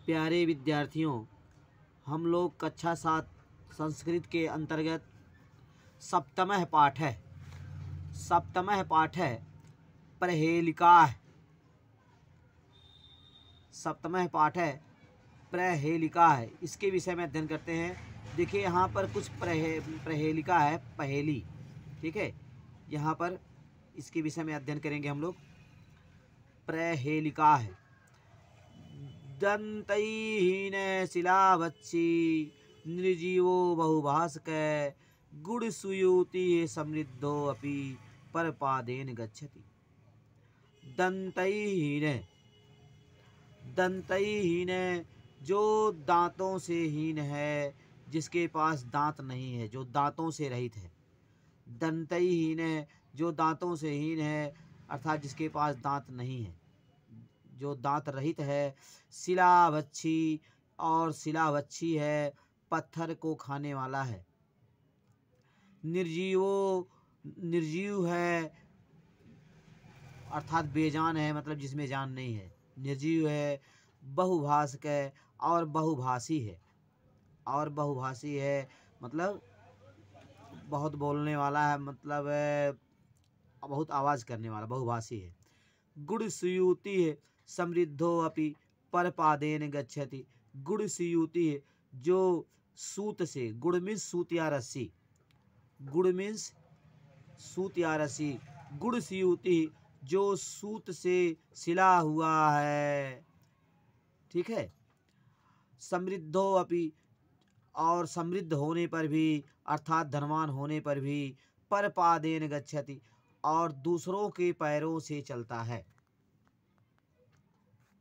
प्यारे विद्यार्थियों, हम लोग कक्षा 7 संस्कृत के अंतर्गत सप्तमः पाठ है प्रहेलिका। सप्तमः पाठ है प्रहेलिका है, इसके विषय में अध्ययन करते हैं। देखिए यहाँ पर कुछ प्रहेलिका है, पहेली, ठीक है। यहाँ पर इसके विषय में अध्ययन करेंगे हम लोग। प्रहेलिका है। दन्तैहीन शिलावच्छी निर्जीवो बहुभास्कर गुणसुयूति समृद्धो अपि परपादेन गच्छति। दन्तहीन जो दांतों से हीन है, जिसके पास दांत नहीं है, जो दांतों से रहित है। दन्तहीन जो दांतों से हीन है, अर्थात जिसके पास दांत नहीं है, जो दांत रहित है। शिलावच्छी, और शिलावच्छी है, पत्थर को खाने वाला है। निर्जीव है, अर्थात बेजान है, मतलब जिसमें जान नहीं है, निर्जीव है। बहुभाषक, और बहुभाषी है, मतलब बहुत बोलने वाला है, मतलब बहुत आवाज़ करने वाला, बहुभाषी है। गुणसुयूति है, समृद्धो अपि परपादेन गच्छति। गुणसुयूति है, जो सूत से, गुण मीन्स सूत या रस्सी, गुणसुयूति जो सूत से सिला हुआ है, ठीक है। समृद्धो अपि, और समृद्ध होने पर भी, अर्थात धनवान होने पर भी, परपादेन गच्छति, और दूसरों के पैरों से चलता है।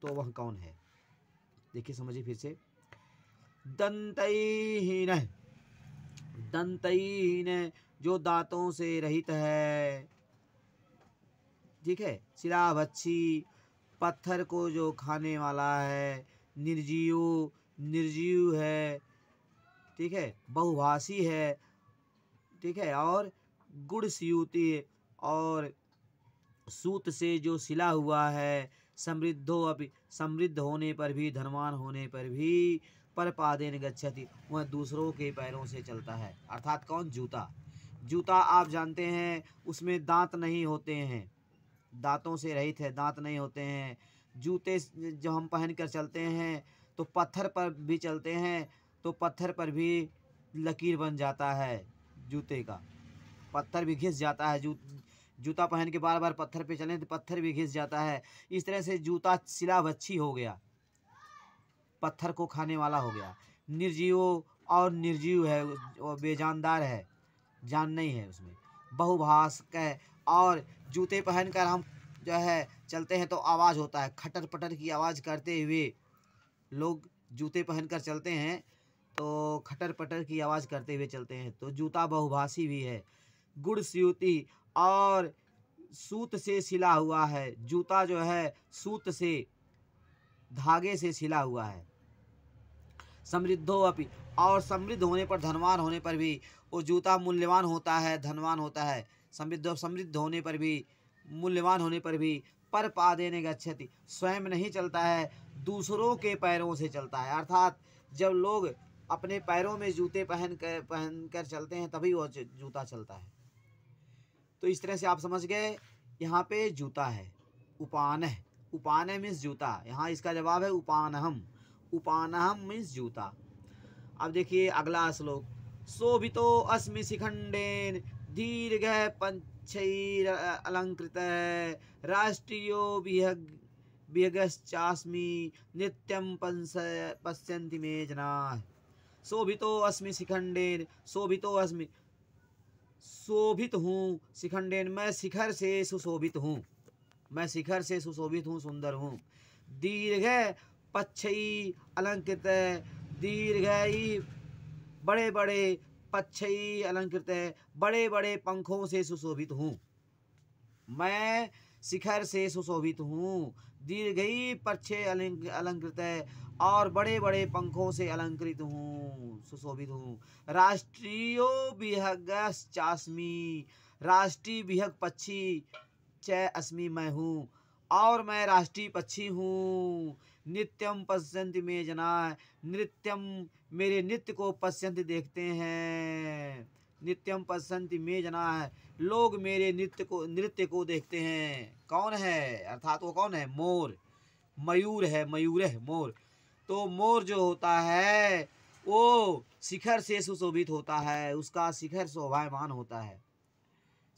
तो वह कौन है? देखिए, समझिए फिर से। दंतहीन जो दांतों से रहित है, ठीक है। शिलावच्छी पत्थर को जो खाने वाला है। निर्जीव है, ठीक है। बहुभाषी है, ठीक है। और गुणसुयूति, और सूत से जो सिला हुआ है। समृद्धो अपि, समृद्ध होने पर भी, धनवान होने पर भी, परपादेन गच्छति, वह दूसरों के पैरों से चलता है। अर्थात कौन? जूता आप जानते हैं, उसमें दांत नहीं होते हैं, दांतों से रहित है, दांत नहीं होते हैं। जूते जो हम पहन कर चलते हैं, तो पत्थर पर भी चलते हैं, तो पत्थर पर भी लकीर बन जाता है जूते का, पत्थर भी घिस जाता है। जूता पहन के बार बार पत्थर पे चलें तो पत्थर भी घिस जाता है। इस तरह से जूता शिलावच्छी हो गया, पत्थर को खाने वाला हो गया। निर्जीव है, वो बेजानदार है, जान नहीं है उसमें। बहुभाषक है, और जूते पहनकर हम जो है चलते हैं तो आवाज़ होता है, खटर पटर की आवाज़ करते हुए लोग जूते पहनकर चलते हैं, तो खटर पटर की आवाज़ करते हुए चलते हैं, तो जूता बहुभाषी भी है। गुणसुयूति, और सूत से सिला हुआ है। जूता जो है सूत से, धागे से सिला हुआ है। समृद्धो अपि, और समृद्ध होने पर, धनवान होने पर भी वो जूता मूल्यवान होता है, धनवान होता है। समृद्ध होने पर भी, मूल्यवान होने पर भी, परपादेन गच्छति, स्वयं नहीं चलता है, दूसरों के पैरों से चलता है। अर्थात जब लोग अपने पैरों में जूते पहन कर चलते हैं, तभी वो जूता चलता है। तो इस तरह से आप समझ गए। यहाँ पे जूता है। उपानह मीन्स जूता, यहाँ इसका जवाब है उपानहम। उपानहम मीन्स जूता। अब देखिए अगला श्लोक। शोभितो अस्मि शिखंडेन दीर्घ पंचैर अलंकृत राष्ट्रियो विहगश्चास्मि नित्यं पश्यन्ति मे जनाः। शोभितो अस्मि शिखंडेन, शोभितो अस्मि, शोभित हूँ। शिखंडेन, मैं शिखर से सुशोभित हूँ, मैं शिखर से सुशोभित हूँ, सुंदर हूँ। दीर्घ पच्छई अलंकृत, दीर्घ बड़े बड़े, पच्छई अलंकृत, बड़े बड़े पंखों से सुशोभित हूँ। मैं शिखर से सुशोभित हूँ, दीर्घई पच्छे अलंकृत, और बड़े बड़े पंखों से अलंकृत हूँ, सुशोभित हूँ। राष्ट्रीयो विहगश्चास्मि, राष्ट्रीय विहग पक्षी च अस्मि, मैं हूँ, और मैं राष्ट्रीय पक्षी हूँ। नित्यम पश्यन्ति मे जनाः, नृत्यम मेरे नृत्य को पश्यन्ति देखते हैं। नित्यम पश्यन्ति मे जनाः, लोग मेरे नृत्य को देखते हैं। कौन है? अर्थात वो कौन है? मोर, मयूर है, मयूर है मोर। तो मोर जो होता है वो शिखर से सुशोभित होता है, उसका शिखर शोभायमान होता है।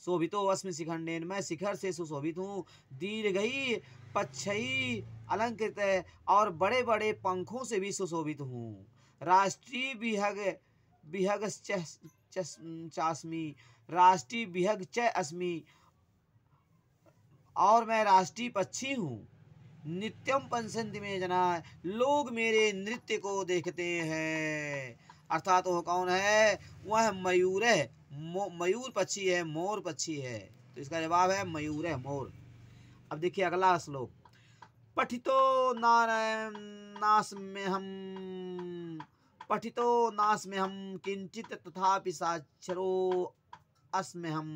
शोभितो अस्मि शिखंडेन, मैं शिखर से सुशोभित हूँ। दीर्घई पक्षई अलंकृत, और बड़े बड़े पंखों से भी सुशोभित हूँ। राष्ट्रीय विहग चास्मी, राष्ट्रीय विहग च अस्मि, और मैं राष्ट्रीय पक्षी हूँ। नित्यम पंसंति में जना, लोग मेरे नृत्य को देखते हैं। अर्थात वो कौन है? वह मयूर है, मयूर पक्षी है, मोर पक्षी है। तो इसका जवाब है मयूर है, मोर। अब देखिए अगला श्लोक। पठितो नास में हम, पठितो नास में हम किंचित तथापि साक्षरो अस्मि हम,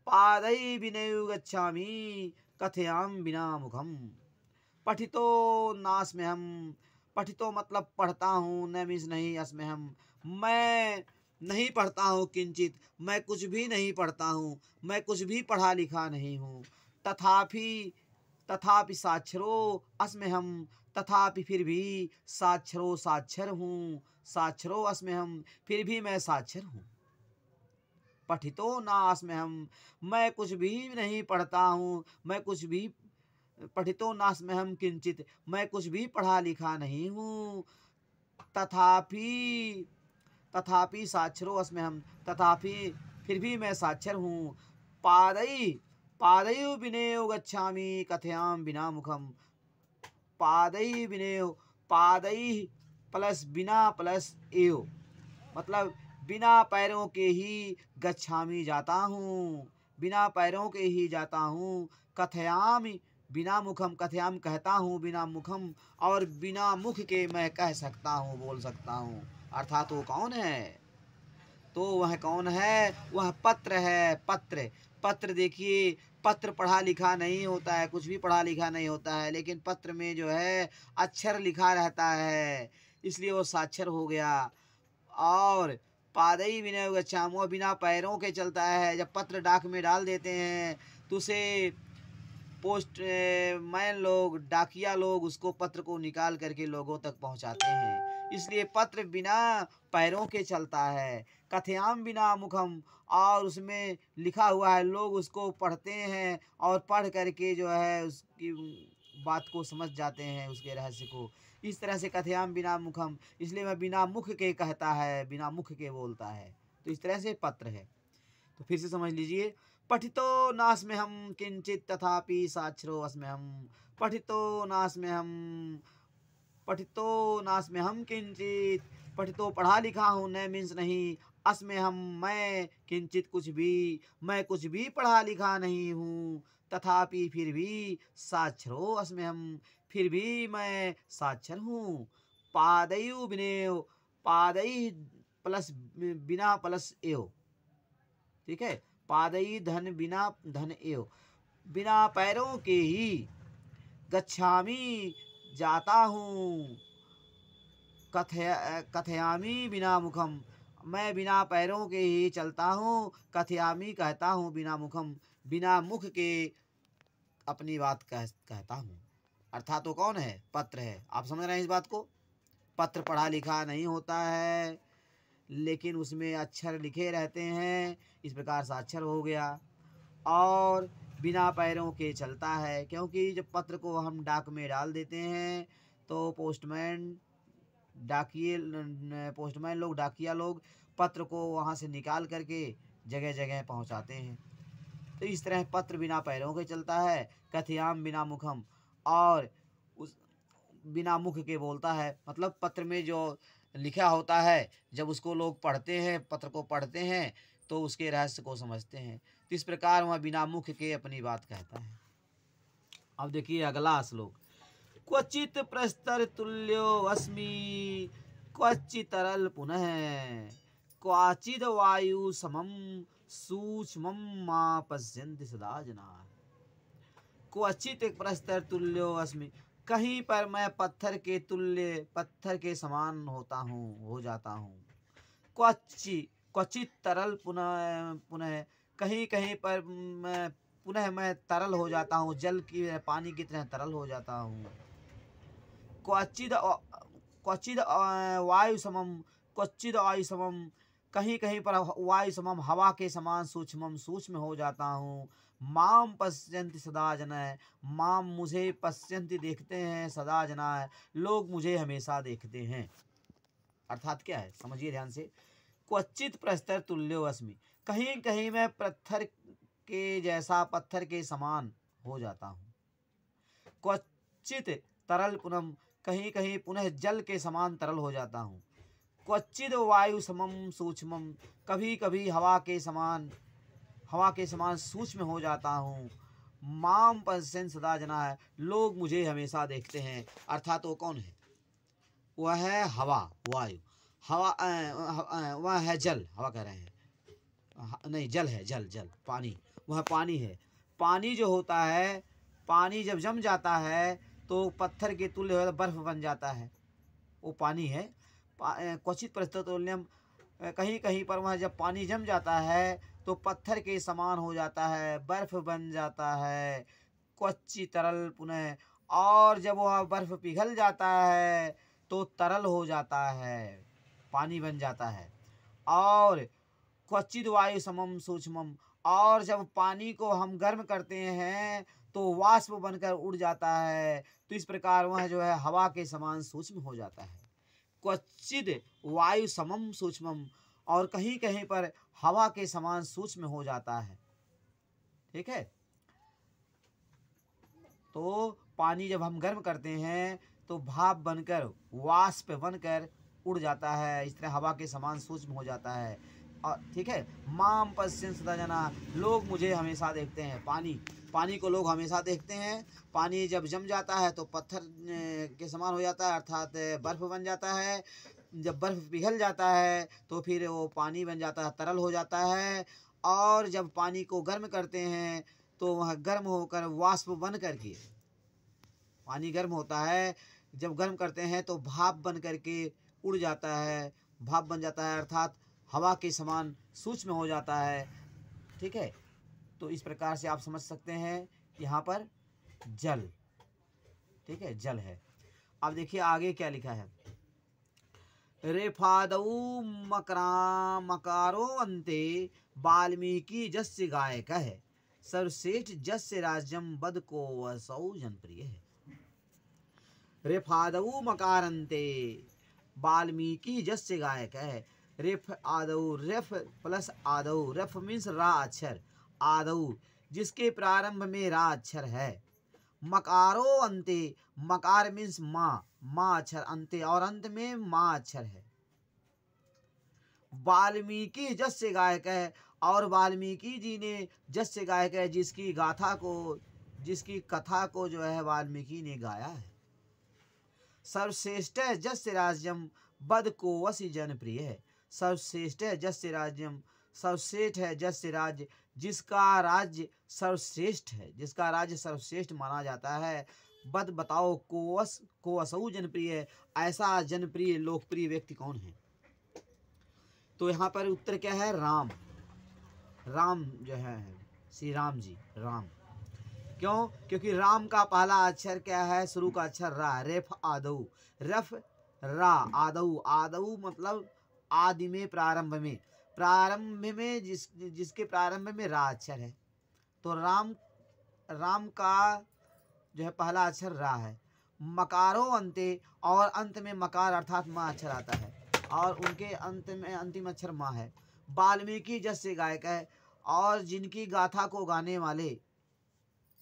पादै विनयो गच्छामि कथयाम बिना मुखम। पठितो नास में हम, पठितो मतलब पढ़ता हूँ, न मीन्स नहीं, अस्मि हम मैं नहीं पढ़ता हूँ, किंचित मैं कुछ भी नहीं पढ़ता हूँ, मैं कुछ भी पढ़ा लिखा नहीं हूँ। तथापि साक्षरो अस्मि हम, तथापि फिर भी साक्षरो साक्षर हूँ, साक्षरो अस्मि हम फिर भी मैं साक्षर हूँ। पठितो नास में हम, मैं कुछ भी नहीं पढ़ता हूँ, मैं कुछ भी, पठितो नास में हम किंचित, मैं कुछ भी पढ़ा लिखा नहीं हूँ। तथापि साक्षरो अस्मि हम, तथापि फिर भी मैं साक्षर हूँ। पादई विनयो गच्छामि कथयाम बिना मुखम। पादई विनयो, पादई प्लस बिना प्लस एव, मतलब बिना पैरों के ही गच्छामि जाता हूँ, बिना पैरों के ही जाता हूँ। कथयामि बिना मुखम, कथयाम कहता हूँ, बिना मुखम और बिना मुख के मैं कह सकता हूँ, बोल सकता हूँ। अर्थात वो कौन है? तो वह कौन है? वह पत्र है, पत्र। पत्र देखिए, पत्र पढ़ा लिखा नहीं होता है, कुछ भी पढ़ा लिखा नहीं होता है, लेकिन पत्र में जो है अक्षर लिखा रहता है, इसलिए वो साक्षर हो गया। और पादई विनय गच्छामि, वो बिना पैरों के चलता है। जब पत्र डाक में डाल देते हैं तो उसे पोस्ट मैन लोग, डाकिया लोग उसको पत्र को निकाल करके लोगों तक पहुंचाते हैं, इसलिए पत्र बिना पैरों के चलता है। कथयाम बिना मुखम, और उसमें लिखा हुआ है, लोग उसको पढ़ते हैं और पढ़ करके जो है उसकी बात को समझ जाते हैं, उसके रहस्य को। इस तरह से कथयाम बिना मुखम, इसलिए वह बिना मुख के कहता है, बिना मुख के बोलता है। तो इस तरह से पत्र है। तो फिर से समझ लीजिए। पठितो नास्मि हम किंचित तथापि साक्षरो अस्मि हम। पठितो नास्मि हम, पठितो नास्मि हम किंचित, पठितो पढ़ा लिखा हूँ, न मीन्स नहीं, अस्मि हम मैं किंचित कुछ भी, मैं कुछ भी पढ़ा लिखा नहीं हूँ। तथापि फिर भी साक्षरो अस्मि हम, फिर भी मैं साक्षर हूँ। पादयु विनयो, पादई प्लस बिना प्लस एव, ठीक है। पादई धन बिना धन एव, बिना पैरों के ही गच्छामि जाता हूँ। कथयामी बिना मुखम, मैं बिना पैरों के ही चलता हूँ। कथयामी कहता हूँ, बिना मुखम बिना मुख के अपनी बात कहता हूँ। अर्थात तो कौन है? पत्र है। आप समझ रहे हैं इस बात को? पत्र पढ़ा लिखा नहीं होता है, लेकिन उसमें अक्षर लिखे रहते हैं, इस प्रकार से अक्षर हो गया। और बिना पैरों के चलता है, क्योंकि जब पत्र को हम डाक में डाल देते हैं तो पोस्टमैन लोग, डाकिया लोग पत्र को वहाँ से निकाल करके जगह जगह पहुँचाते हैं। तो इस तरह पत्र बिना पैरों के चलता है। कथयाम बिना मुखम, और उस बिना मुख के बोलता है, मतलब पत्र में जो लिखा होता है, जब उसको लोग पढ़ते हैं, पत्र को पढ़ते हैं, तो उसके रहस्य को समझते हैं। तो इस प्रकार वह बिना मुख के अपनी बात कहता है। अब देखिए अगला श्लोक। क्वचित प्रस्तर तुल्यो अस्मि, क्वचितरल पुनः, क्वचिद वायु समम सूक्ष्मम मा पश्यन्ति सदा जनाः। क्वचित प्रस्तर तुल्यो अस्मि, कहीं पर मैं पत्थर के तुल्य, पत्थर के समान होता हूँ, हो जाता हूँ। क्वचित तरल पुनः पुनः, कहीं कहीं पर मैं तरल हो जाता हूँ, जल की पानी की तरह तरल हो जाता हूँ। क्वचिद क्वचिद वायु समम, क्वचिद वायु समम, कहीं कहीं पर वायु समम, हवा के समान सूक्ष्मम, सूक्ष्म हो जाता हूँ। माम पश्यन्ति सदा जनाय, माम मुझे पश्यन्ति देखते हैं, सदा जनाय लोग मुझे हमेशा देखते हैं। अर्थात क्या है, समझिए ध्यान से। क्वचित प्रस्तर तुल्यो अस्मि, कहीं कहीं मैं पत्थर के जैसा, पत्थर के समान हो जाता हूँ। क्वचित तरल पुनम, कहीं कहीं पुनः जल के समान तरल हो जाता हूँ। क्वचिद वायु समम सूक्ष्मम, कभी कभी हवा के समान सूक्ष्म हो जाता हूँ। माम पश्यन् सदा जना है, लोग मुझे हमेशा देखते हैं। अर्थात वो कौन है? वह है हवा, वायु। वह है जल, हवा कह रहे हैं, नहीं जल है, जल जल पानी, वह पानी है। पानी जो होता है, पानी जब जम जाता है तो पत्थर के तुल्य बर्फ बन जाता है, वो पानी है। क्वचित परिस्थितुल्यम, कहीं कहीं पर वह जब पानी जम जाता है तो पत्थर के समान हो जाता है, बर्फ बन जाता है। क्वचित तरल पुनः, और जब वह बर्फ पिघल जाता है तो तरल हो जाता है, पानी बन जाता है। और क्वचित वायु समम सूक्ष्मम, और जब पानी को हम गर्म करते हैं तो वाष्प बनकर उड़ जाता है। तो इस प्रकार वह जो है हवा के समान सूक्ष्म हो जाता है। क्वचित वायु समम सूक्ष्मम, और कहीं कहीं पर हवा के समान सूक्ष्म हो जाता है। ठीक है, तो पानी जब हम गर्म करते हैं तो भाप बनकर, वाष्प बनकर उड़ जाता है, इस तरह हवा के समान सूक्ष्म हो जाता है। और ठीक है, माम पश्यन् सदा जना, लोग मुझे हमेशा देखते हैं। पानी को लोग हमेशा देखते हैं। पानी जब जम जाता है तो पत्थर के समान हो जाता है, अर्थात बर्फ बन जाता है। जब बर्फ पिघल जाता है तो फिर वो पानी बन जाता है, तरल हो जाता है। और जब पानी को गर्म करते हैं तो वह गर्म होकर वाष्प बन करके, पानी गर्म होता है, जब गर्म करते हैं तो भाप बन करके उड़ जाता है, भाप बन जाता है, अर्थात हवा के समान सूक्ष्म हो जाता है। ठीक है, तो इस प्रकार से आप समझ सकते हैं यहाँ पर जल, ठीक है, जल है। अब देखिए आगे क्या लिखा है। रेफादऊ मकारो अंते, वाल्मीकि जस्य गायक है, सर्वश्रेष्ठ जस्य राज्यम बद को वसौ जनप्रिय है। रेफादऊ मकारंते, वाल्मीकि जस्य गायक है। रेफ आदऊ, रेफ प्लस आदऊ, रेफ मीन्स रा अक्षर, आदऊ जिसके प्रारंभ में रा अक्षर है। मकारो अंते, मकार मीन्स माँ अक्षर, अंते और अंत में माँ अक्षर है। वाल्मीकि जस्य गायक है, और वाल्मीकि जी ने जस्य गायक है, जिसकी गाथा को, जिसकी कथा को जो है वाल्मीकि ने गाया है। सर्वश्रेष्ठ जस्य राज्यम बद को वसी जनप्रिय है। सर्वश्रेष्ठ जस्य राज्यम, सर्वश्रेष्ठ है जस्य राज्य, जिसका राज्य सर्वश्रेष्ठ है, जिसका राज्य सर्वश्रेष्ठ माना जाता है। बद बताओ, को असऊ जनप्रिय है, ऐसा जनप्रिय लोकप्रिय व्यक्ति कौन है? तो यहाँ पर उत्तर क्या है? राम। राम जो है श्री राम जी, राम। क्यों? क्योंकि राम का पहला अक्षर क्या है? शुरू का अक्षर रा, रेफ आदऊ, रफ रा आदऊ, आदऊ मतलब आदि में, प्रारंभ में, प्रारंभ में जिसके प्रारंभ में रा अक्षर है। तो राम का जो है पहला अक्षर रा है। मकारो अंते, और अंत में मकार अर्थात माँ अक्षर आता है, और उनके अंत में अंतिम अक्षर माँ है। वाल्मीकि जस्य गायक है, और जिनकी गाथा को गाने वाले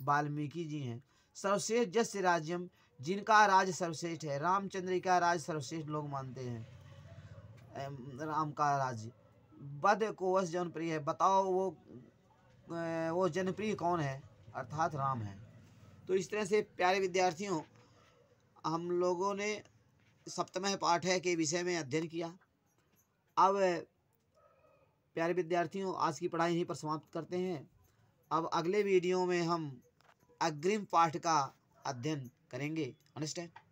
वाल्मीकि जी हैं। सर्वश्रेष्ठ जस्य राज्यम, जिनका राज सर्वश्रेष्ठ है। रामचंद्र का राज सर्वश्रेष्ठ लोग मानते हैं, राम का राज्य। बद को वश जनप्रिय है, बताओ वो जनप्रिय कौन है? अर्थात राम है। तो इस तरह से प्यारे विद्यार्थियों, हम लोगों ने सप्तमः पाठ के विषय में अध्ययन किया। अब प्यारे विद्यार्थियों, आज की पढ़ाई यहीं पर समाप्त करते हैं। अब अगले वीडियो में हम अग्रिम पाठ का अध्ययन करेंगे। अंडरस्टैंड।